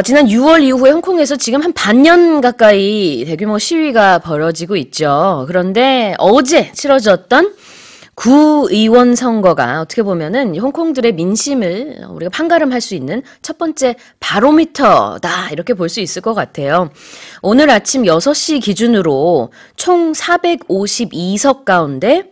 지난 6월 이후에 홍콩에서 지금 한 반년 가까이 대규모 시위가 벌어지고 있죠. 그런데 어제 치러졌던 구의원 선거가 어떻게 보면은 홍콩들의 민심을 우리가 판가름할 수 있는 첫 번째 바로미터다 이렇게 볼 수 있을 것 같아요. 오늘 아침 6시 기준으로 총 452석 가운데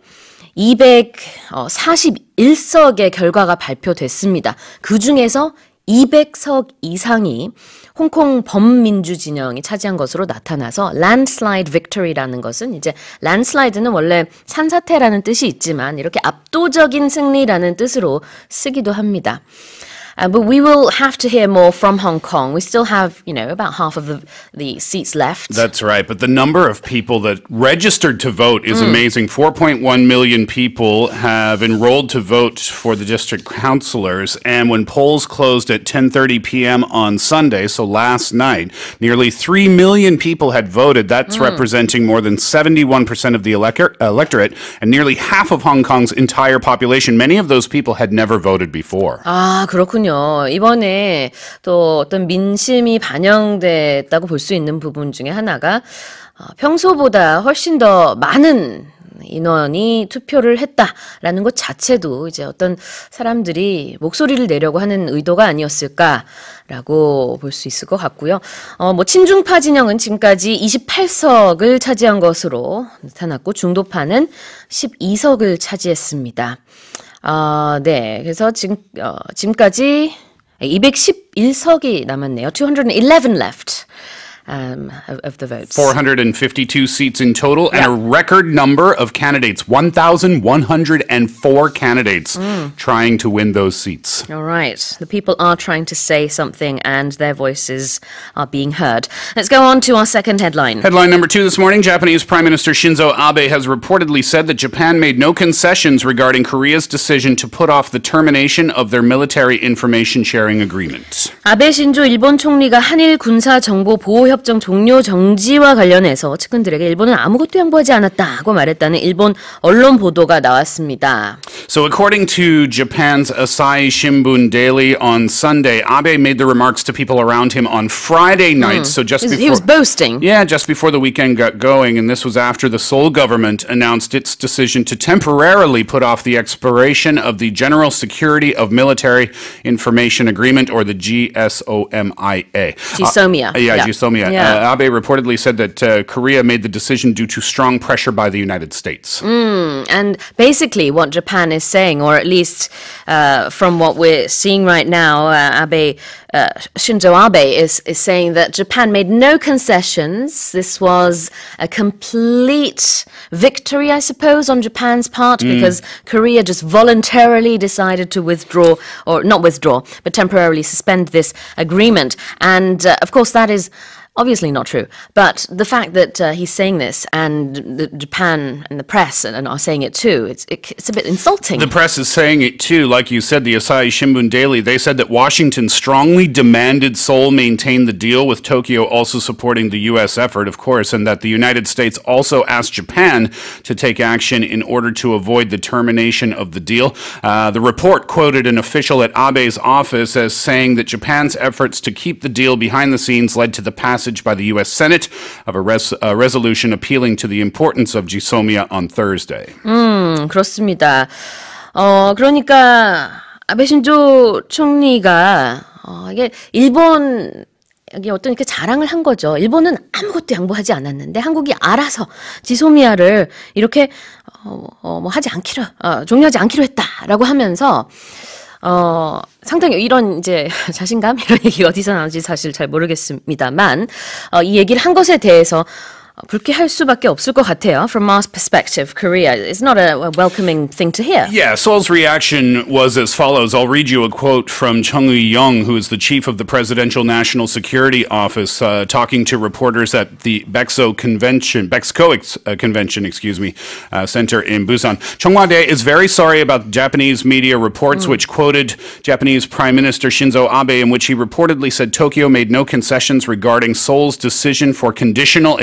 241석의 결과가 발표됐습니다. 그중에서 200석 이상이 홍콩 범민주 진영이 차지한 것으로 나타나서 landslide victory라는 것은 이제 landslide는 원래 산사태라는 뜻이 있지만 이렇게 압도적인 승리라는 뜻으로 쓰기도 합니다. But we will have to hear more from Hong Kong. We still have, about half of the seats left. That's right. But the number of people that registered to vote is amazing. 4.1 million people have enrolled to vote for the district councillors. And when polls closed at 10:30 p.m. on Sunday, so last night, nearly 3 million people had voted. That's representing more than 71% of the electorate and nearly half of Hong Kong's entire population. Many of those people had never voted before. 아, 그렇군요. 이번에 또 어떤 민심이 반영됐다고 볼 수 있는 부분 중에 하나가 평소보다 훨씬 더 많은 인원이 투표를 했다라는 것 자체도 이제 어떤 사람들이 목소리를 내려고 하는 의도가 아니었을까라고 볼 수 있을 것 같고요. 친중파 진영은 지금까지 28석을 차지한 것으로 나타났고 중도파는 12석을 차지했습니다. 네. 그래서 지금까지 211석이 남았네요. 211 left. Of the votes. 452 seats in total and a record number of candidates. 1,104 candidates trying to win those seats. All right. The people are trying to say something and their voices are being heard. Let's go on to our second headline. Headline number 2 this morning. Japanese Prime Minister Shinzo Abe has reportedly said that Japan made no concessions regarding Korea's decision to put off the termination of their military information sharing agreement. 아베 신조 일본 총리가 한일 군사 정보 보호 협정 종료 정지와 관련해서 측근들에게 일본은 아무것도 양보하지 않았다고 말했다는 일본 언론 보도가 나왔습니다. So according to Japan's Asahi Shimbun Daily on Sunday, Abe made the remarks to people around him on Friday night. So just before he was boasting. Yeah, just before the weekend got going, and this was after the Seoul government announced its decision to temporarily put off the expiration of the General Security of Military Information Agreement, or the GSOMIA. GSOMIA. GSOMIA. Abe reportedly said that Korea made the decision due to strong pressure by the United States. And basically what Japan is saying, or at least from what we're seeing right now, Shinzo Abe is saying that Japan made no concessions. This was a complete victory, I suppose, on Japan's part, because Korea just voluntarily decided to withdraw, or not withdraw, but temporarily suspend this agreement. And of course that is obviously not true, but the fact that he's saying this and Japan and the press and are saying it too, it's a bit insulting. The press is saying it too. Like you said, the Asahi Shimbun Daily, they said that Washington strongly demanded Seoul maintain the deal, with Tokyo also supporting the U.S. effort, of course, and that the United States also asked Japan to take action in order to avoid the termination of the deal. The report quoted an official at Abe's office as saying that Japan's efforts to keep the deal behind the scenes led to the passage by the U.S. Senate of a resolution appealing to the importance of GSOMIA on Thursday. 그렇습니다. 그러니까 아베 신조 총리가 이게 이게 어떤 이렇게 자랑을 한 거죠. 일본은 아무것도 양보하지 않았는데 한국이 알아서 지소미아를 이렇게 종료하지 않기로 했다라고 하면서 상당히 이런 이제 자신감 이런 얘기 어디서 나오는지 사실 잘 모르겠습니다만 이 얘기를 한 것에 대해서 불쾌할 수밖에 없을 것 같아요. From our perspective, Korea is not a welcoming thing to hear. Yeah, Seoul's reaction was as follows. I'll read you a quote from Chung Eui-young, who is the chief of the Presidential National Security Office, talking to reporters at the Bexco Convention Center in Busan. Chung Hwa-dae is very sorry about Japanese media reports which quoted Japanese Prime Minister Shinzo Abe, in which he reportedly said Tokyo made no concessions regarding Seoul's decision for conditional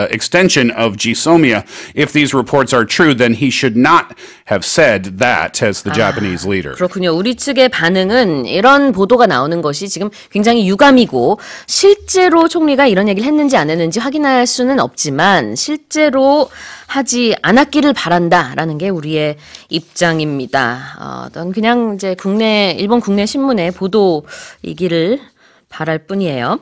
extension of GSOMIA. If these reports are true, then he should not have said that as the Japanese leader. 그렇군요. 우리 측의 반응은 이런 보도가 나오는 것이 지금 굉장히 유감이고 실제로 총리가 이런 얘기를 했는지 안 했는지 확인할 수는 없지만 실제로 하지 않았기를 바란다라는 게 우리의 입장입니다. 그냥 이제 일본 국내 신문의 보도이기를 바랄 뿐이에요.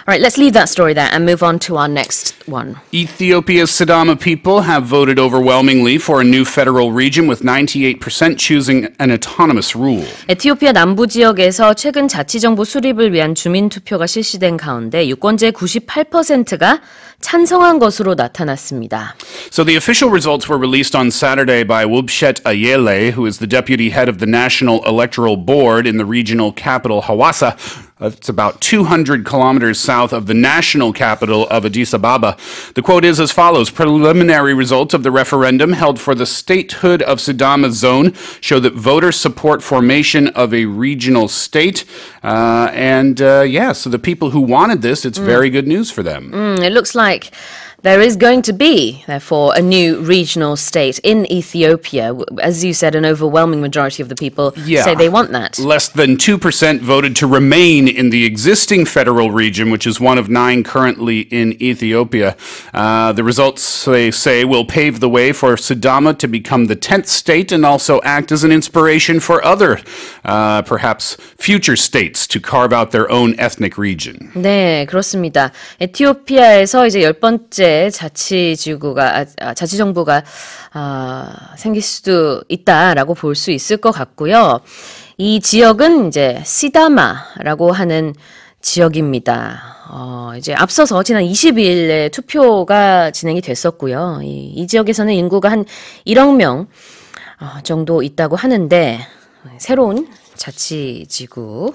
Alright, let's leave that story there and move on to our next one. Ethiopia's Sidama people have voted overwhelmingly for a new federal region with 98% choosing an autonomous rule. 에티오피아 남부 지역에서 최근 자치정부 수립을 위한 주민 투표가 실시된 가운데 유권자의 98%가 찬성한 것으로 나타났습니다. So the official results were released on Saturday by Wubshet Ayele, who is the deputy head of the National Electoral Board in the regional capital Hawassa. It's about 200 kilometers south of the national capital of Addis Ababa. The quote is as follows. Preliminary results of the referendum held for the statehood of Sidama zone show that voters support formation of a regional state. So the people who wanted this, it's very good news for them. It looks like there is going to be, therefore, a new regional state in Ethiopia. As you said, an overwhelming majority of the people say they want that. Less than 2% voted to remain in the existing federal region, which is one of 9 currently in Ethiopia. The results, they say, will pave the way for Sidama to become the 10th state and also act as an inspiration for other, perhaps, future states to carve out their own ethnic region. 네, 그렇습니다. 에티오피아에서 이제 10번째 자치정부가 생길 수도 있다라고 볼 수 있을 것 같고요. 이 지역은 이제 시다마라고 하는 지역입니다. 이제 앞서서 지난 22일에 투표가 진행이 됐었고요. 이 지역에서는 인구가 한 1억 명 정도 있다고 하는데 새로운 자치지구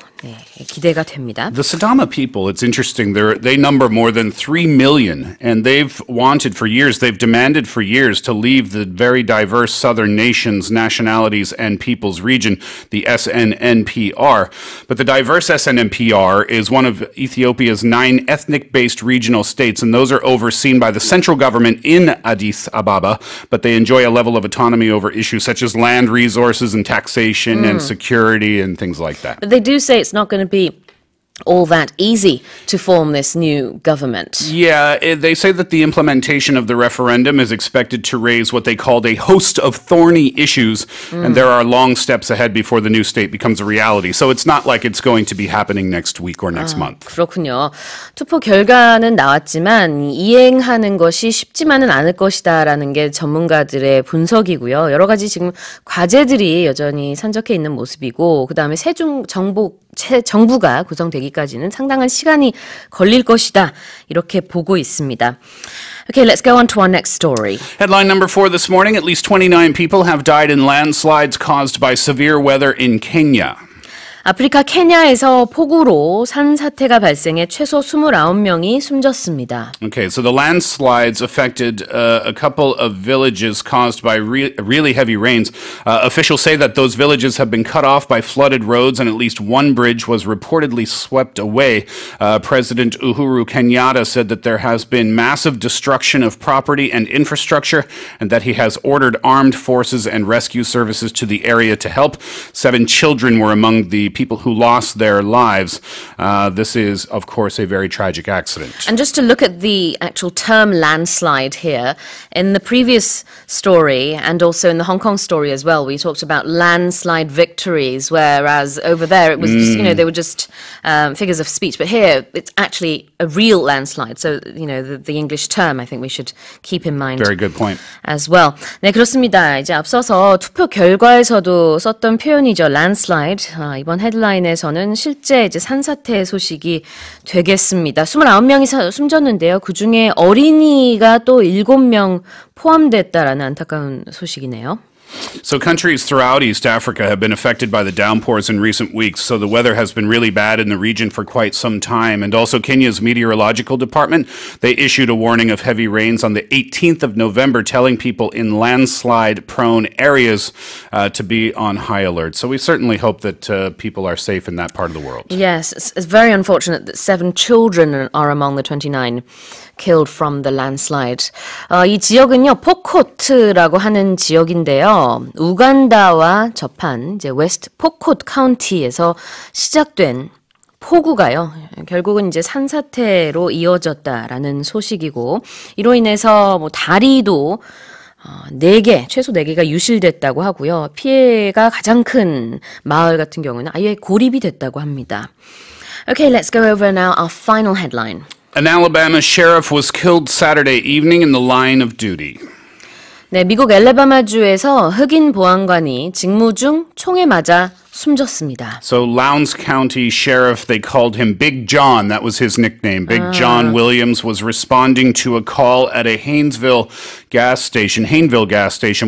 기대가 됩니다. The Sidama people, it's interesting, they number more than 3 million, and they've demanded for years to leave the very diverse southern nations, nationalities, and peoples region, the SNNPR. But the diverse SNNPR is one of Ethiopia's 9 ethnic-based regional states, and those are overseen by the central government in Addis Ababa, but they enjoy a level of autonomy over issues such as land resources and taxation and security and things like that. But they do say it's not going to be all that easy to form this new government. Yeah, they say that the implementation of the referendum is expected to raise what they called a host of thorny issues, and there are long steps ahead before the new state becomes a reality. So it's not like it's going to be happening next week or next month. 그렇군요. 투표 결과는 나왔지만 이행하는 것이 쉽지만은 않을 것이다라는 게 전문가들의 분석이고요. 여러 가지 지금 과제들이 여전히 산적해 있는 모습이고 그다음에 새 정부가 구성되기까지는 상당한 시간이 걸릴 것이다. 이렇게 보고 있습니다. Okay, let's go on to our next story. Headline number 4 this morning. At least 29 people have died in landslides caused by severe weather in Kenya. 아프리카 케냐에서 폭우로 산사태가 발생해 최소 29명이 숨졌습니다. Okay, so the landslides affected a couple of villages caused by really heavy rains. Officials say that those villages have been cut off by flooded roads and at least one bridge was reportedly swept away. President Uhuru Kenyatta said that there has been massive destruction of property and infrastructure and that he has ordered armed forces and rescue services to the area to help. 7 children were among the people who lost their lives. This is, of course, a very tragic accident. And just to look at the actual term landslide here, in the previous story and also in the Hong Kong story as well, we talked about landslide victories, whereas over there it was just, they were just figures of speech. But here it's actually a real landslide. So, the English term I think we should keep in mind. Very good point. As well. 네, 그렇습니다. 이제 앞서서 투표 결과에서도 썼던 표현이죠. landslide. 이번 헤드라인에서는 실제 이제 산사태 소식이 되겠습니다. 29명이 숨졌는데요. 그중에 어린이가 또 7명 포함됐다라는 안타까운 소식이네요. So countries throughout East Africa have been affected by the downpours in recent weeks. So the weather has been really bad in the region for quite some time. And also Kenya's meteorological department, they issued a warning of heavy rains on the 18th of November, telling people in landslide-prone areas to be on high alert. So we certainly hope that people are safe in that part of the world. Yes, it's very unfortunate that 7 children are among the 29 killed from the landslide. 이 지역은요, 포코트라고 하는 지역인데요. 우간다와 접한 이제 웨스트 포코트 카운티에서 시작된 폭우가요. 결국은 이제 산사태로 이어졌다라는 소식이고 이로 인해서 뭐 다리도 4개, 최소 4개가 유실됐다고 하고요. 피해가 가장 큰 마을 같은 경우는 아예 고립이 됐다고 합니다. Okay, let's go over now our final headline. An Alabama sheriff was killed Saturday evening in the line of duty. 네, 미국 엘레바마주에서 흑인 보안관이 직무 중 총에 맞아 숨졌습니다. So Lowndes County Sheriff, they called him Big John. That was his nickname. Big John Williams was responding to a call at a Hayneville gas station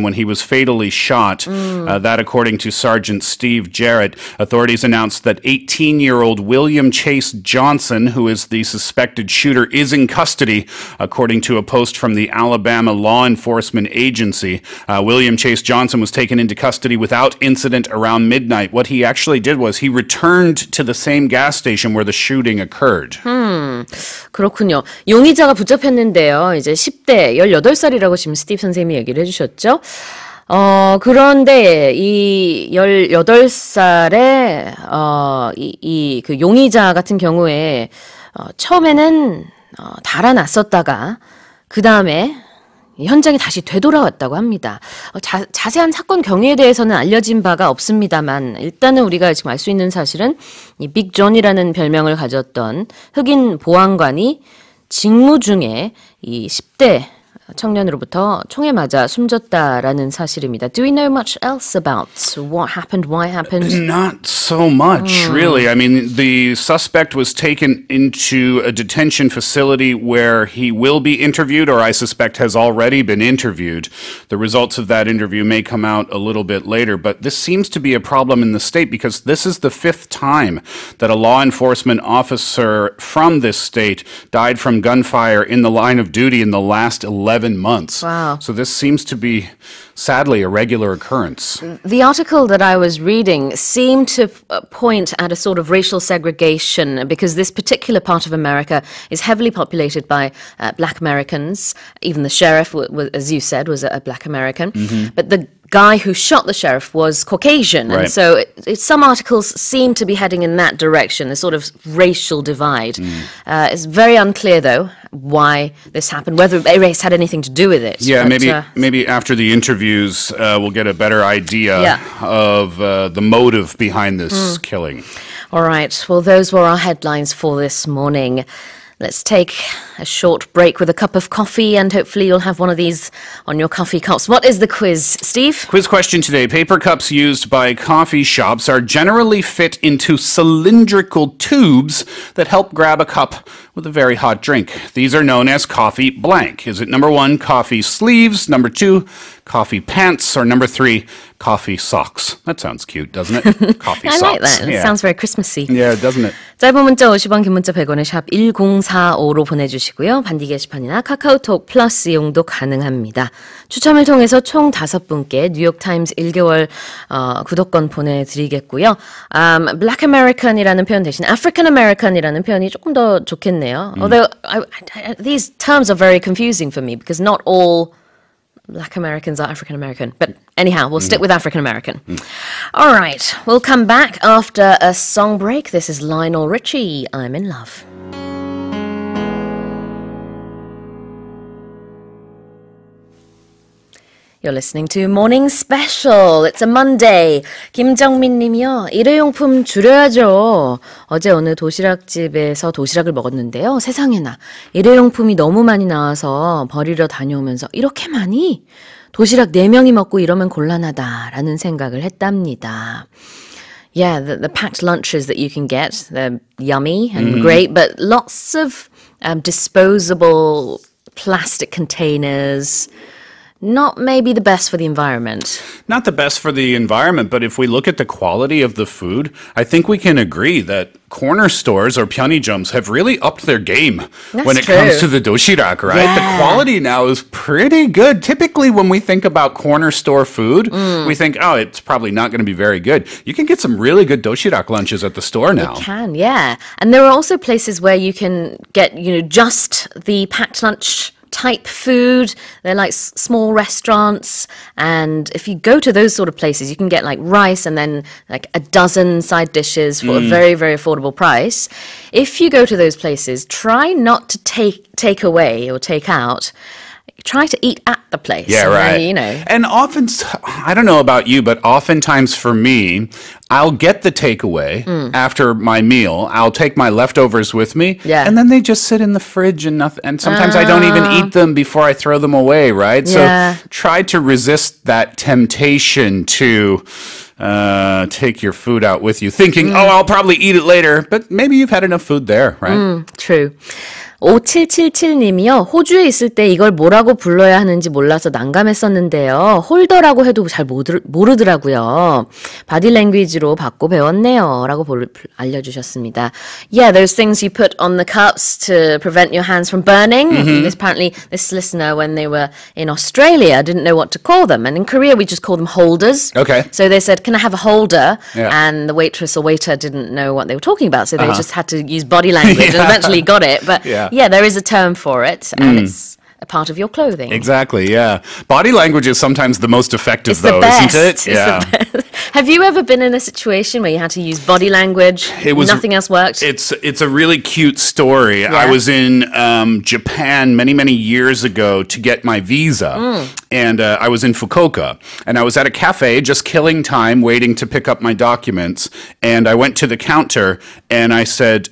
when he was fatally shot. That according to Sergeant Steve Jarrett. Authorities announced that 18-year-old William Chase Johnson, who is the suspected shooter, is in custody, according to a post from the Alabama Law Enforcement Agency. William Chase Johnson was taken into custody without incident around midnight. What he actually did was he returned to the same gas station where the shooting occurred. 그렇군요. 용의자가 붙잡혔는데요. 이제 10대, 18살이라고 지금 스티브 선생님이 얘기를 해주셨죠. 그런데 이 18살의 그 용의자 같은 경우에 처음에는 달아났었다가 그 다음에 현장에 다시 되돌아왔다고 합니다. 자세한 사건 경위에 대해서는 알려진 바가 없습니다만 일단은 우리가 지금 알 수 있는 사실은 이 빅존이라는 별명을 가졌던 흑인 보안관이 직무 중에 이 10대 청년으로부터 총에 맞아 숨졌다라는 사실입니다. Do we know much else about what happened, why it happened? Not so much, really. I mean, the suspect was taken into a detention facility where he will be interviewed, or I suspect has already been interviewed. The results of that interview may come out a little bit later, but this seems to be a problem in the state because this is the 5th time that a law enforcement officer from this state died from gunfire in the line of duty in the last 11 months. Wow. So this seems to be, sadly, a regular occurrence. The article that I was reading seemed to point at a sort of racial segregation because this particular part of America is heavily populated by black Americans. Even the sheriff, as you said, was a black American. But the guy who shot the sheriff was Caucasian. Right. And so some articles seem to be heading in that direction, a sort of racial divide. It's very unclear, though, why this happened, whether race had anything to do with it. Yeah, but, maybe after the interviews, we'll get a better idea of the motive behind this killing. All right. Well, those were our headlines for this morning. Let's take a short break with a cup of coffee, and hopefully you'll have one of these on your coffee cups. What is the quiz, Steve? Quiz question today. Paper cups used by coffee shops are generally fit into cylindrical tubes that help grab a cup with a very hot drink. These are known as coffee blank. Is it number 1, coffee sleeves, number 2, coffee pants, or number 3, coffee socks? That sounds cute, doesn't it? Coffee I socks. like that. It sounds very Christmassy. Yeah, doesn't it? 짧은 문자 50원, 긴 문자 100원에 샵 1045로 보내주시고요. 반디 게시판이나 카카오톡 플러스 이용도 가능합니다. 추첨을 통해서 총 5분께 뉴욕타임스 1개월 구독권 보내드리겠고요. Black American이라는 표현 대신 African American이라는 표현이 조금 더 좋겠네요. Although these terms are very confusing for me because not all Black Americans are African American. But anyhow, we'll stick with African American. All right, we'll come back after a song break. This is Lionel Richie, I'm in Love. You're listening to Morning Special. It's a Monday. 김정민 님이요. 일회용품 줄여야죠. 어제 어느 도시락집에서 도시락을 먹었는데요. 세상에나 일회용품이 너무 많이 나와서 버리러 다녀오면서 이렇게 많이? 도시락 4명이 먹고 이러면 곤란하다라는 생각을 했답니다. Yeah, the packed lunches that you can get, they're yummy and great, but lots of disposable plastic containers. not maybe the best for the environment. Not the best for the environment, but if we look at the quality of the food, I think we can agree that corner stores or 편의점s have really upped their game when it comes to the doshirak, right? Yeah. The quality now is pretty good. Typically, when we think about corner store food, we think, oh, it's probably not going to be very good. You can get some really good doshirak lunches at the store now. You can, yeah. And there are also places where you can get, just the packed lunch type food. They're like small restaurants, and if you go to those sort of places, you can get like rice and then like a dozen side dishes for a very, very affordable price. If you go to those places, try not to take away or take out. Try to eat at the place. Yeah, right. And often, I don't know about you, but oftentimes for me, I'll get the takeaway after my meal. I'll take my leftovers with me, and then they just sit in the fridge and nothing. And sometimes I don't even eat them before I throw them away, right? Yeah. So try to resist that temptation to take your food out with you, thinking, oh, I'll probably eat it later. But maybe you've had enough food there, right? True. 5777님이요. 호주에 있을 때 이걸 뭐라고 불러야 하는지 몰라서 난감했었는데요. 홀더라고 해도 잘 모르더라고요. 바디 랭귀지로 받고 배웠네요. 라고 알려주셨습니다. Yeah, those things you put on the cups to prevent your hands from burning. Apparently, this listener, when they were in Australia, didn't know what to call them. And in Korea, we just call them holders. Okay. So they said, can I have a holder? Yeah. And the waitress or waiter didn't know what they were talking about. So they just had to use body language and eventually got it. But yeah, there is a term for it, and it's a part of your clothing. Exactly, yeah. Body language is sometimes the most effective, It's though, the best. isn't it? It's the best. Have you ever been in a situation where you had to use body language? Nothing else worked? It's a really cute story. Yeah. I was in Japan many years ago to get my visa, and I was in Fukuoka, and I was at a cafe just killing time waiting to pick up my documents, and I went to the counter and I said,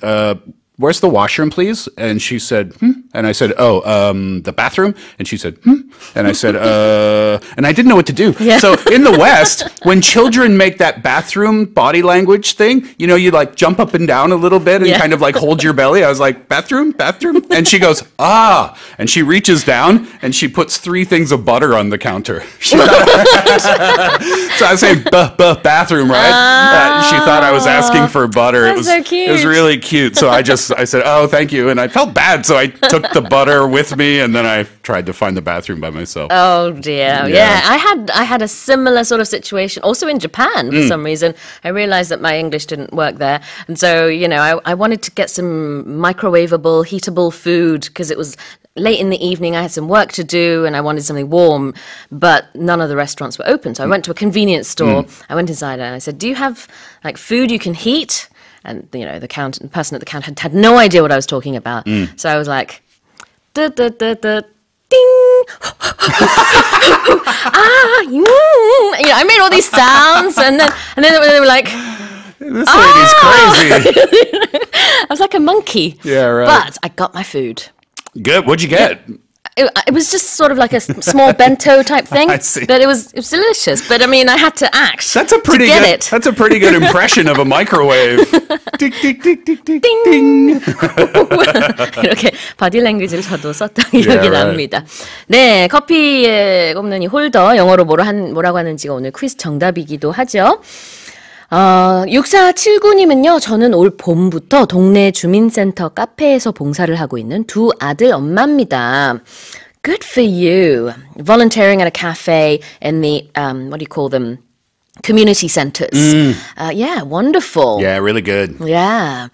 where's the washroom, please? And she said, And I said, the bathroom? And she said, And I said, and I didn't know what to do. Yeah. So in the West, when children make that bathroom body language thing, you like jump up and down a little bit and kind of like hold your belly. I was like, bathroom? And she goes, ah. And she reaches down and she puts 3 things of butter on the counter. So I was saying, bathroom, right? She thought I was asking for butter. That's so cute. It was really cute. So I said, oh, thank you. And I felt bad. So I took the butter with me and then I tried to find the bathroom by myself. Oh dear. Yeah. I had a similar sort of situation also in Japan for some reason. I realized that my English didn't work there. And so, I wanted to get some microwavable, heatable food because it was late in the evening. I had some work to do and I wanted something warm, but none of the restaurants were open. So I went to a convenience store. I went inside and I said, do you have like food you can heat? And, the person at the counter had no idea what I was talking about. So I was like, ding. I made all these sounds. And then they were like, this lady's crazy. I was like a monkey. Yeah, right. But I got my food. Good. What'd you get? It was just sort of like a small bento type thing. I see. But it was delicious. But I mean, I had to act. That's a pretty to get good. it. That's a pretty good impression of a microwave. Tick, tick, tick, tick, tick, 띵. 이렇게 바디 랭귀지를 저도 썼던 기억이 납니다. 네, 커피에 꼽는 이 홀더 영어로 뭐라고 하는지가 오늘 퀴즈 정답이기도 하죠. 6479님은요, 저는 올 봄부터 동네 주민센터 카페에서 봉사를 하고 있는 2 아들 엄마입니다. Good for you. Volunteering at a cafe in the, what do you call them? Community centers. Yeah, wonderful. Yeah, really good. Yeah.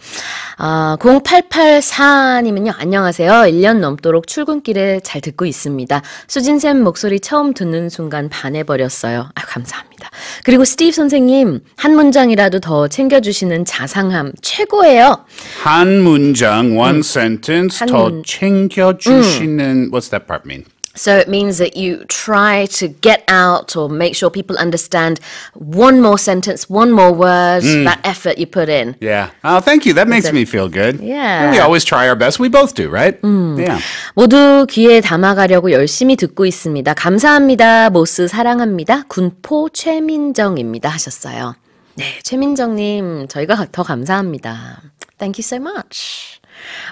0884님은요, 안녕하세요. 1년 넘도록 출근길에 잘 듣고 있습니다. 수진쌤 목소리 처음 듣는 순간 반해버렸어요. 감사합니다. 그리고 스티브 선생님, 한 문장이라도 더 챙겨주시는 자상함 최고예요. 한 문장, one sentence, 더 챙겨주시는, what's that part mean? So it means that you try to get out or make sure people understand one more sentence, one more word, that effort you put in. Yeah. Oh, thank you. That makes me feel good. Yeah. And we always try our best. We both do, right? Yeah. 모두 귀에 담아가려고 열심히 듣고 있습니다. 감사합니다. 모스 사랑합니다. 군포 최민정입니다. 하셨어요. 네, 최민정님, 저희가 더 감사합니다. Thank you so much.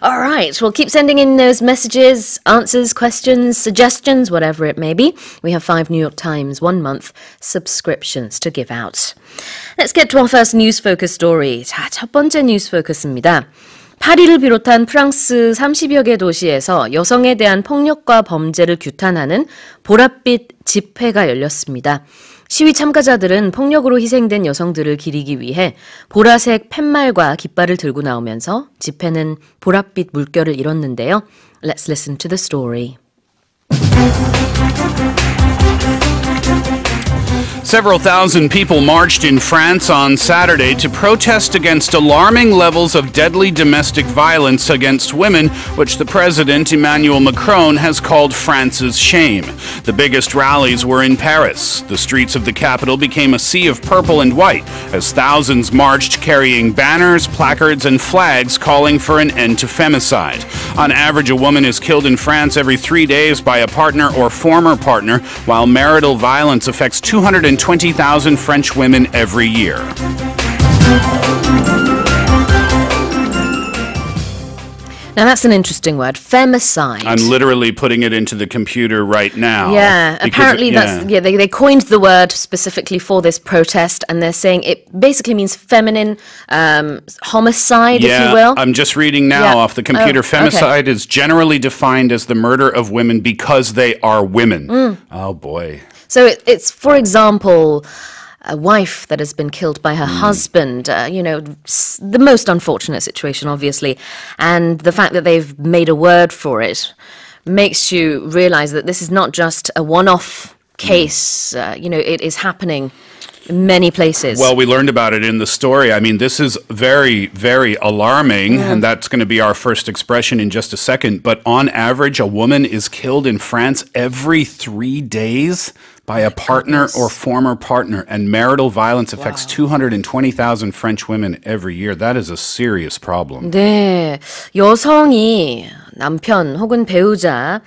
All right. Well, keep sending in those messages, answers, questions, suggestions, whatever it may be. We have 5 New York Times 1-month subscriptions to give out. Let's get to our first News Focus story. 자, 첫 번째 News Focus입니다. 파리를 비롯한 프랑스 30여 개 도시에서 여성에 대한 폭력과 범죄를 규탄하는 보랏빛 집회가 열렸습니다. 시위 참가자들은 폭력으로 희생된 여성들을 기리기 위해 보라색 팻말과 깃발을 들고 나오면서 집회는 보랏빛 물결을 이뤘는데요. Let's listen to the story. Several thousand people marched in France on Saturday to protest against alarming levels of deadly domestic violence against women, which the president Emmanuel Macron has called France's shame. The biggest rallies were in Paris. The streets of the capital became a sea of purple and white as thousands marched carrying banners, placards, and flags calling for an end to femicide. On average, a woman is killed in France every 3 days by a partner or former partner, while marital violence affects 220,000 French women every year. Now that's an interesting word, femicide. I'm literally putting it into the computer right now. Yeah, apparently they coined the word specifically for this protest, and they're saying it basically means feminine homicide, if you will. I'm just reading now off the computer. Femicide is generally defined as the murder of women because they are women. Oh boy. So it's, for example, a wife that has been killed by her husband, the most unfortunate situation, obviously. And the fact that they've made a word for it makes you realize that this is not just a one-off case. It is happening in many places. Well, we learned about it in the story. I mean, this is very, very alarming, and that's going to be our first expression in just a second. But on average, a woman is killed in France every 3 days by a partner or former partner, and marital violence affects 220,000 French women every year. That is a serious problem. 네, 여성이 남편 혹은 배우자로부터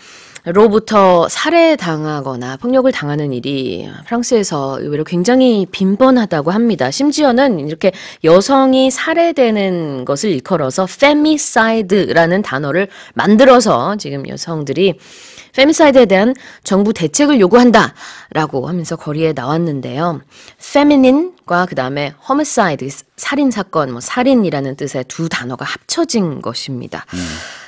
살해당하거나 폭력을 당하는 일이 프랑스에서 의외로 굉장히 빈번하다고 합니다. 심지어는 이렇게 여성이 살해되는 것을 일컬어서 femicide라는 단어를 만들어서 지금 여성들이 femicide에 대한 정부 대책을 요구한다라고 하면서 거리에 나왔는데요. feminine과 그 다음에 homicide, 살인사건, 살인이라는 뜻의 두 단어가 합쳐진 것입니다.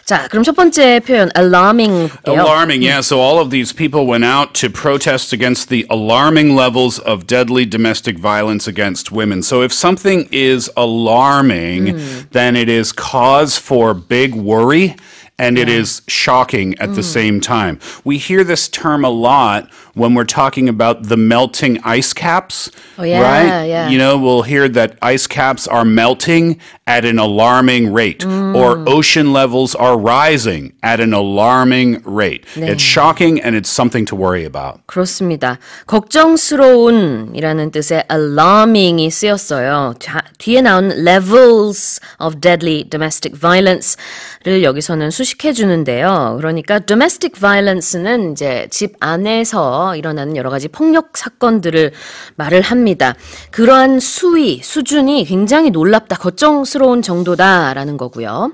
자, 그럼 첫 번째 표현 alarming 볼게요. Alarming, yeah. So all of these people went out to protest against the alarming levels of deadly domestic violence against women. So if something is alarming, then it is cause for big worry. And it is shocking at the same time. We hear this term a lot when we're talking about the melting ice caps, right? Yeah. We'll hear that ice caps are melting at an alarming rate, or ocean levels are rising at an alarming rate. 네. It's shocking and it's something to worry about. 그렇습니다. 걱정스러운이라는 뜻의 alarming이 쓰였어요. 뒤에 나온 levels of deadly domestic violence를 여기서는 수식해 주는데요. 그러니까 domestic violence는 이제 집 안에서 일어나는 여러 가지 폭력 사건들을 말을 합니다. 그러한 수준이 굉장히 놀랍다, 걱정스러운 정도다라는 거고요.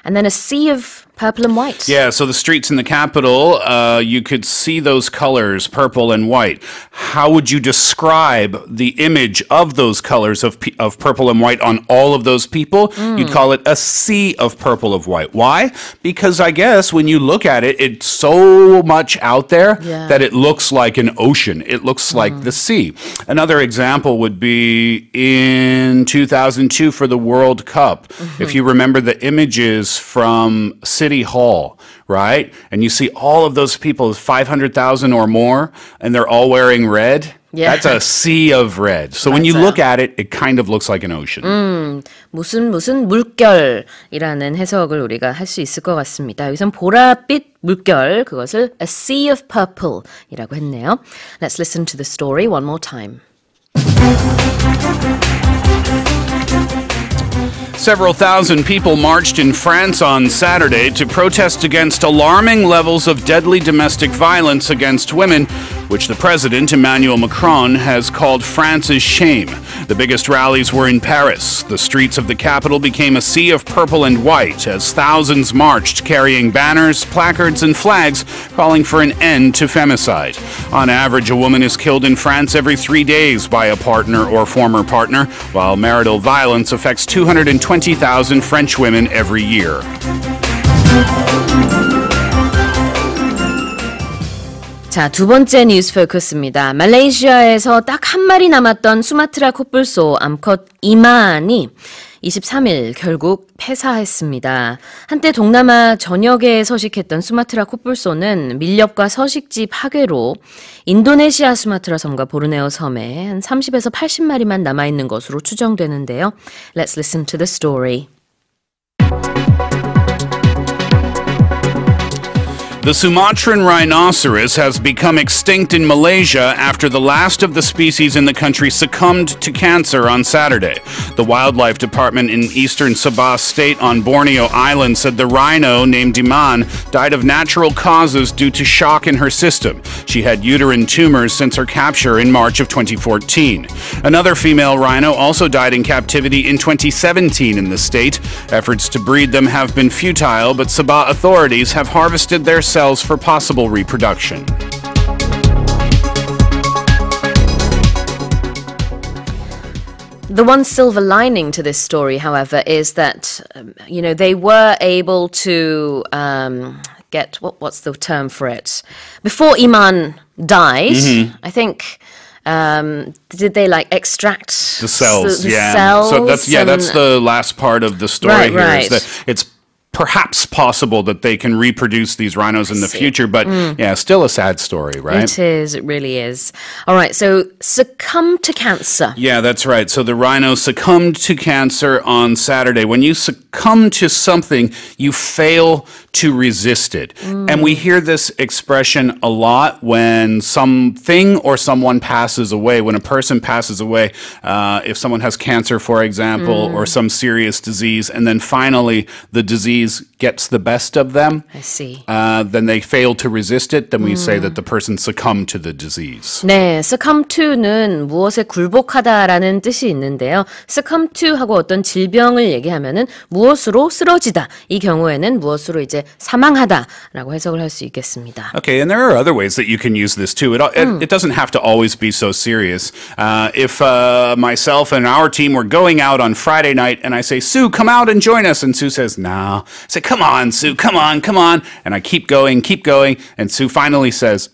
And then a sea of purple and white. Yeah, so the streets in the capital, you could see those colors, purple and white. How would you describe the image of those colors of purple and white on all of those people? You'd call it a sea of purple and white. Why? Because I guess when you look at it, it's so much out there that it looks like an ocean. It looks like the sea. Another example would be in 2002 for the World Cup. If you remember the images from City Hall, right? And you see all of those people, 500,000 or more, and they're all wearing red. Yeah. That's a sea of red. So when you look at it, it kind of looks like an ocean. 무슨 물결이라는 해석을 우리가 할 수 있을 것 같습니다. 여기선 보랏빛 물결, 그것을 a sea of purple이라고 했네요. Let's listen to the story one more time. Several thousand people marched in France on Saturday to protest against alarming levels of deadly domestic violence against women, which the president, Emmanuel Macron, has called France's shame. The biggest rallies were in Paris. The streets of the capital became a sea of purple and white as thousands marched carrying banners, placards, and flags calling for an end to femicide. On average, a woman is killed in France every 3 days by a partner or former partner, while marital violence affects 220,000 French women every year. 자, 두 번째 뉴스 포커스입니다. 말레이시아에서 딱 한 마리 남았던 수마트라 코뿔소 암컷 이만이 23일 결국 폐사했습니다. 한때 동남아 전역에 서식했던 수마트라 코뿔소는 밀렵과 서식지 파괴로 인도네시아 수마트라 섬과 보르네오 섬에 한 30에서 80마리만 남아있는 것으로 추정되는데요. Let's listen to the story. The Sumatran rhinoceros has become extinct in Malaysia after the last of the species in the country succumbed to cancer on Saturday. The Wildlife Department in eastern Sabah State on Borneo Island said the rhino, named Iman, died of natural causes due to shock in her system. She had uterine tumors since her capture in March of 2014. Another female rhino also died in captivity in 2017 in the state. Efforts to breed them have been futile, but Sabah authorities have harvested their cells for possible reproduction. The one silver lining to this story, however, is that, they were able to get, what's the term for it? Before Iman died, I think, did they extract the cells? The yeah. cells So that's the last part of the story here. Is that it's perhaps possible that they can reproduce these rhinos in the future, but still a sad story, right? It is, it really is. All right, so succumb to cancer. Yeah, that's right. So the rhino succumbed to cancer on Saturday. When you succumb to something, you fail to resist it. And we hear this expression a lot when something or someone passes away. When a person passes away, if someone has cancer, for example, or some serious disease, and then finally the disease gets the best of them, I see. Then they fail to resist it, then we say that the person succumbed to the disease. 네, succumb to는 무엇에 굴복하다라는 뜻이 있는데요. succumb to 하고 어떤 질병을 얘기하면은 무엇으로 쓰러지다. 이 경우에는 무엇으로 이제 사망하다라고 해석을 할 수 있겠습니다. Okay, and there are other ways that you can use this too. It doesn't have to always be so serious. If myself and our team were going out on Friday night and I say, Sue, come out and join us. And Sue says, no. I say, come on, Sue, come on. And I keep going. And Sue finally says,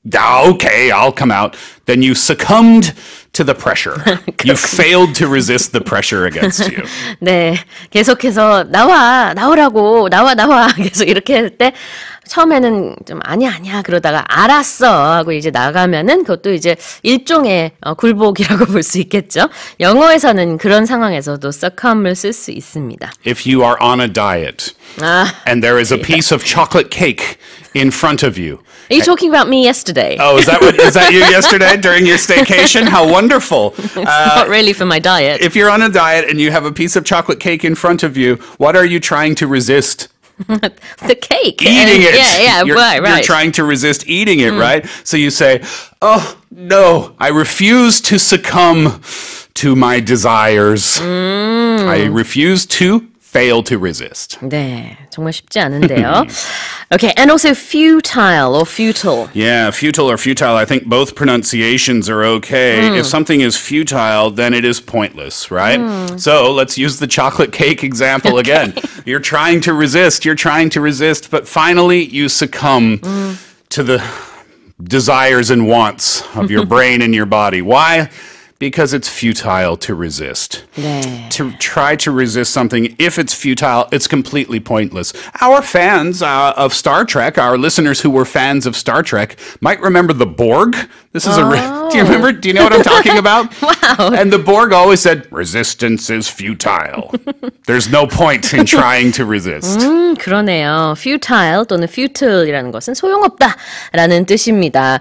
okay, I'll come out. Then you succumbed to the pressure. You failed to resist the pressure against you. 네, 계속해서 나오라고, 나와 계속 이렇게 할 때 처음에는 좀 아니야 그러다가 알았어 하고 이제 나가면은 그것도 이제 일종의 굴복이라고 볼 수 있겠죠. 영어에서는 그런 상황에서도 succumb을 쓸 수 있습니다. If you are on a diet and there is a piece of chocolate cake in front of you. Are you talking about me yesterday? Oh, is that you yesterday during your staycation? How wonderful. It's not really for my diet. If you're on a diet and you have a piece of chocolate cake in front of you, what are you trying to resist? The cake. Eating it. Yeah, right. You're trying to resist eating it, right? So you say, oh, no, I refuse to succumb to my desires. I refuse to fail to resist. 네, 정말 쉽지 않은데요. Okay, and also futile or futile. Yeah, futile or futile, I think both pronunciations are okay. If something is futile, then it is pointless, right? So let's use the chocolate cake example again. You're trying to resist, but finally you succumb to the desires and wants of your brain and your body. Why? Because it's futile to resist. 네. To try to resist something, if it's futile, it's completely pointless. Our fans of Star Trek, our listeners who were fans of Star Trek, might remember the Borg. This is do you remember? Do you know what I'm talking about? Wow. And the Borg always said, resistance is futile. There's no point in trying to resist. 그러네요. futile 또는 futile이라는 것은 소용없다라는 뜻입니다.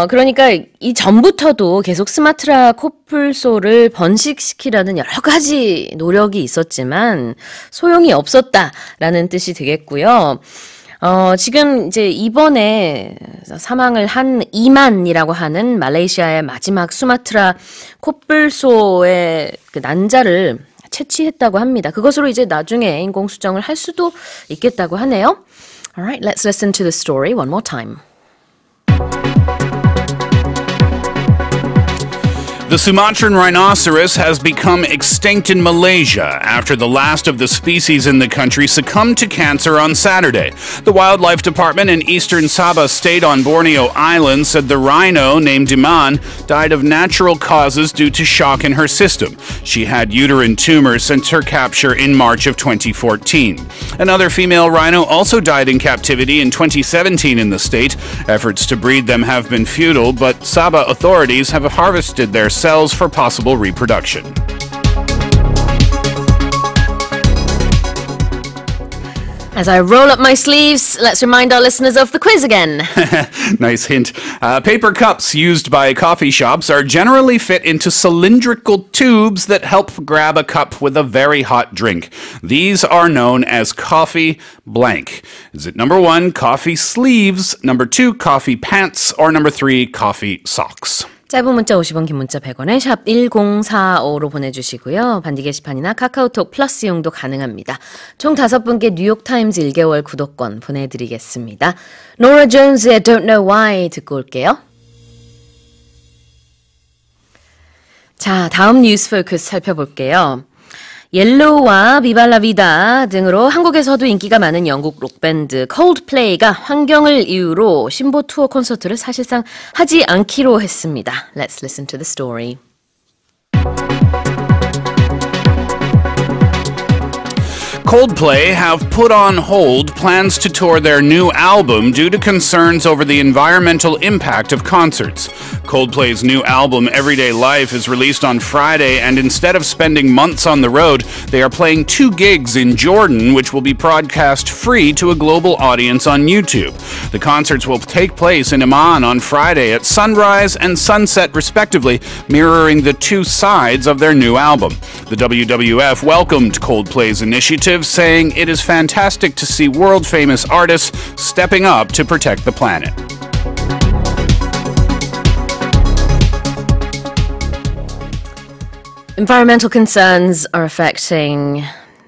그러니까 이 전부터도 계속 스마트라 코뿔소를 번식시키려는 여러 가지 노력이 있었지만 소용이 없었다라는 뜻이 되겠고요. 지금 이제 이번에 사망을 한 이만이라고 하는 말레이시아의 마지막 수마트라 코뿔소의 그 난자를 채취했다고 합니다. 그것으로 이제 나중에 인공수정을 할 수도 있겠다고 하네요. Alright, let's listen to the story one more time. The Sumatran rhinoceros has become extinct in Malaysia after the last of the species in the country succumbed to cancer on Saturday. The Wildlife Department in eastern Sabah State on Borneo Island said the rhino, named Iman, died of natural causes due to shock in her system. She had uterine tumors since her capture in March of 2014. Another female rhino also died in captivity in 2017 in the state. Efforts to breed them have been futile, but Sabah authorities have harvested their cells for possible reproduction. As I roll up my sleeves, let's remind our listeners of the quiz again. Nice hint. Paper cups used by coffee shops are generally fit into cylindrical tubes that help grab a cup with a very hot drink. These are known as coffee blank. Is it number 1, coffee sleeves, number 2, coffee pants, or number 3, coffee socks? 짧은 문자 50원, 긴 문자 100원에 샵 1045로 보내주시고요. 반디 게시판이나 카카오톡 플러스 이용도 가능합니다. 총 5분께 뉴욕타임즈 1개월 구독권 보내드리겠습니다. 노라 존스의 Don't Know Why 듣고 올게요. 자, 다음 뉴스 포커스 살펴볼게요. 옐로우와 비발라비다 등으로 한국에서도 인기가 많은 영국 록밴드 콜드플레이가 환경을 이유로 신보 투어 콘서트를 사실상 하지 않기로 했습니다. Let's listen to the story. Coldplay have put on hold plans to tour their new album due to concerns over the environmental impact of concerts. Coldplay's new album, Everyday Life, is released on Friday, and instead of spending months on the road, they are playing 2 gigs in Jordan, which will be broadcast free to a global audience on YouTube. The concerts will take place in Amman on Friday at sunrise and sunset, respectively, mirroring the 2 sides of their new album. The WWF welcomed Coldplay's initiative, saying it is fantastic to see world-famous artists stepping up to protect the planet. Environmental concerns are affecting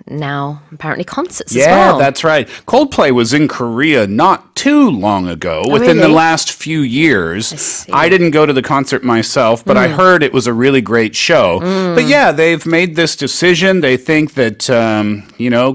now apparently concerts as Yeah, well. that's right. Coldplay was in Korea not too long ago, within the really? last few years. see. I didn't go to the concert myself, but I heard it was a really great show. But yeah, they've made this decision. They think that,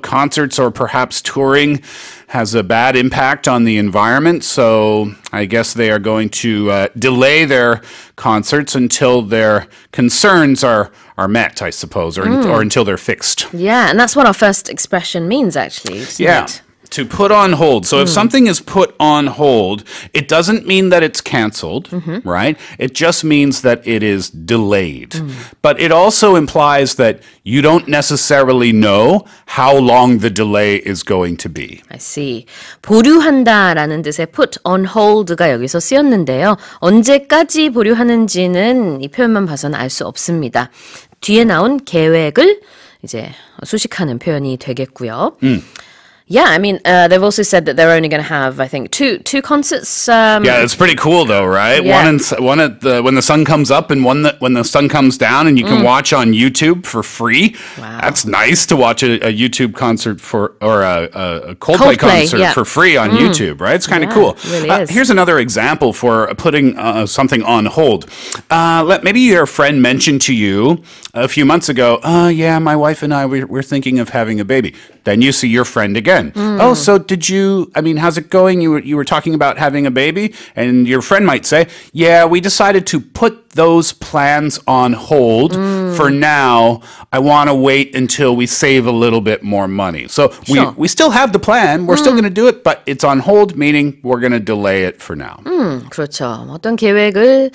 concerts or perhaps touring has a bad impact on the environment. So I guess they are going to delay their concerts until their concerns are met, I suppose, or until they're fixed. Yeah, and that's what our first expression means, actually. Isn't Yeah. it? To put on hold. So if something is put on hold, it doesn't mean that it's canceled, right? It just means that it is delayed. But it also implies that you don't necessarily know how long the delay is going to be. I see. 보류한다라는 뜻의 put on hold가 여기서 쓰였는데요. 언제까지 보류하는지는 이 표현만 봐서는 알 수 없습니다. 뒤에 나온 계획을 이제 수식하는 표현이 되겠고요. Yeah, I mean, they've also said that they're only going to have, I think, two concerts. Yeah, it's pretty cool though, right? Yeah. One at when the sun comes up, and one when the sun comes down, and you can watch on YouTube for free. Wow. That's nice to watch a YouTube concert or a Coldplay concert yeah. for free on YouTube, right? It's kind of cool. it really is. Here's another example for putting something on hold. Maybe your friend mentioned to you a few months ago, yeah, my wife and I, we're thinking of having a baby. Then you see your friend again. Oh, so how's it going? You were talking about having a baby? And your friend might say, yeah, we decided to put those plans on hold for now. I want to wait until we save a little bit more money. So Sure. we still have the plan. We're still going to do it, but it's on hold, meaning we're going to delay it for now. 그렇죠. 어떤 계획을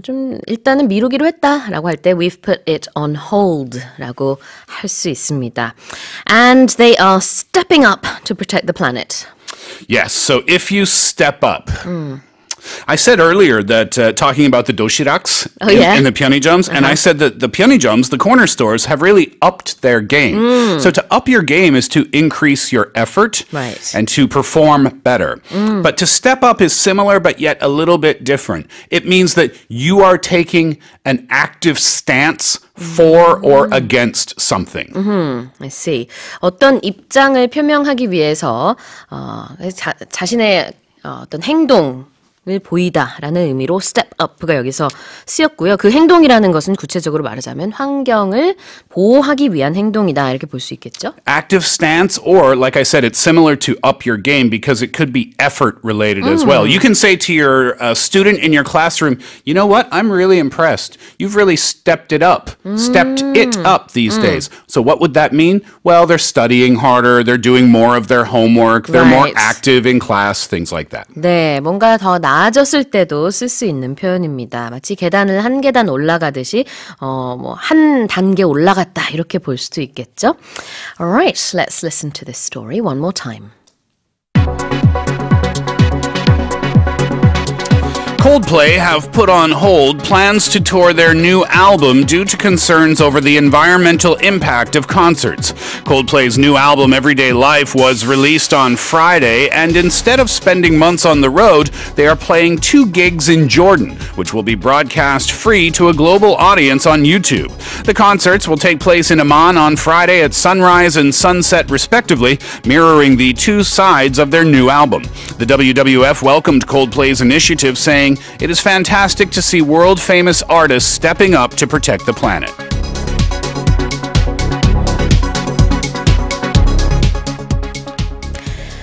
좀 일단은 미루기로 했다라고 할 때 we've put it on hold라고 할 수 있습니다. And they are stepping up to protect the planet. Yes. So if you step up, I said earlier that talking about the doshiraks in the Pyeongjums, and I said that the Pyeongjums, the corner stores, have really upped their game. So to up your game is to increase your effort and to perform better. But to step up is similar, but yet a little bit different. It means that you are taking an active stance for or against something. I see. 어떤 입장을 표명하기 위해서 자신의 어떤 행동을 보이다라는 의미로 step up가 여기서 쓰였고요. 그 행동이라는 것은 구체적으로 말하자면 환경을 보호하기 위한 행동이다 이렇게 볼 수 있겠죠. Active stance, or like I said, it's similar to up your game because it could be effort related as well. You can say to your student in your classroom, you know what, I'm really impressed. You've really stepped it up these days. So what would that mean? Well, they're studying harder, they're doing more of their homework, they're more active in class, things like that. 네, 뭔가 더 나아졌을 때도 쓸 수 있는 표현입니다. 마치 계단을 한 계단 올라가듯이 뭐 한 단계 올라갔다 이렇게 볼 수도 있겠죠. Alright, let's listen to this story one more time. Coldplay have put on hold plans to tour their new album due to concerns over the environmental impact of concerts. Coldplay's new album, Everyday Life, was released on Friday, and instead of spending months on the road, they are playing 2 gigs in Jordan, which will be broadcast free to a global audience on YouTube. The concerts will take place in Amman on Friday at sunrise and sunset, respectively, mirroring the 2 sides of their new album. The WWF welcomed Coldplay's initiative, saying, "It is fantastic to see world-famous artists stepping up to protect the planet."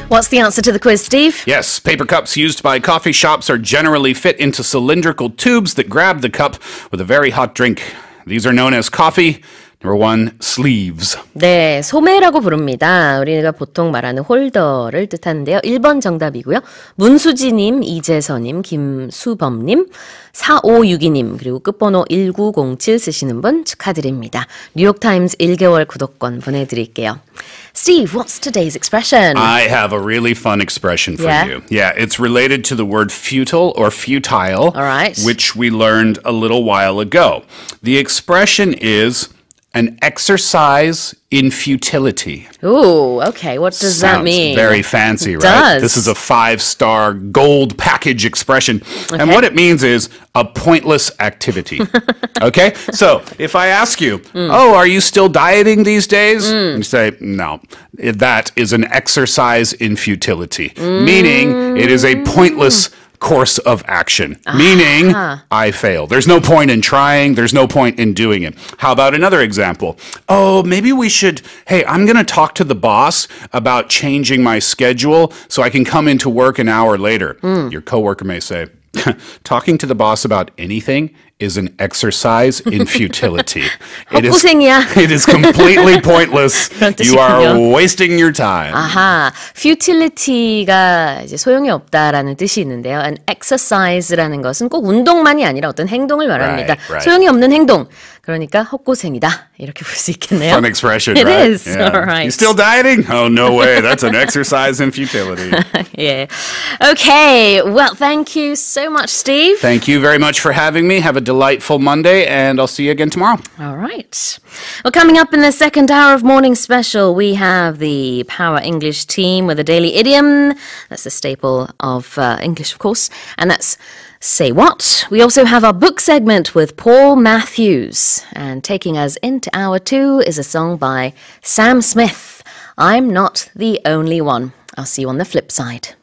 What's the answer to the quiz, Steve? Yes, paper cups used by coffee shops are generally fit into cylindrical tubes that grab the cup with a very hot drink. These are known as coffee. Number 1, sleeves. 네, 소매라고 부릅니다. 우리가 보통 말하는 홀더를 뜻하는데요. 1번 정답이고요. 문수지님, 이재서님, 김수범님, 4562님, 그리고 끝번호 1907 쓰시는 분 축하드립니다. 뉴욕타임즈 1개월 구독권 보내드릴게요. Steve, what's today's expression? I have a really fun expression for you. Yeah, it's related to the word futile or futile, All right. which we learned a little while ago. The expression is an exercise in futility. Ooh, okay. What does that mean? Very fancy, It right? does. This is a 5-star gold package expression. Okay. And what it means is a pointless activity. Okay? So if I ask you, oh, are you still dieting these days? You say, no. That is an exercise in futility, meaning it is a pointless course of action, meaning I fail. There's no point in trying. There's no point in doing it. How about another example? Oh, maybe we should, hey, I'm going to talk to the boss about changing my schedule so I can come into work an hour later. Your coworker may say, talking to the boss about anything is an exercise in futility. It is completely pointless. You are wasting your time. 아하, futility가 이제 소용이 없다라는 뜻이 있는데요. An exercise라는 것은 꼭 운동만이 아니라 어떤 행동을 말합니다. Right. 소용이 없는 행동. 그러니까 헛고생이다. 이렇게 볼 수 있겠네요. Fun expression, It right? is. Yeah. All right. You still dieting? Oh, no way. That's an exercise in futility. Yeah. Okay. Well, thank you so much, Steve. Thank you very much for having me. Have a delightful Monday, and I'll see you again tomorrow. All right. Well, coming up in the second hour of Morning Special, we have the Power English team with a daily idiom. That's a staple of English, of course. And that's Say What? We also have our book segment with Paul Matthews. And taking us into hour 2 is a song by Sam Smith, I'm Not the Only One. I'll see you on the flip side.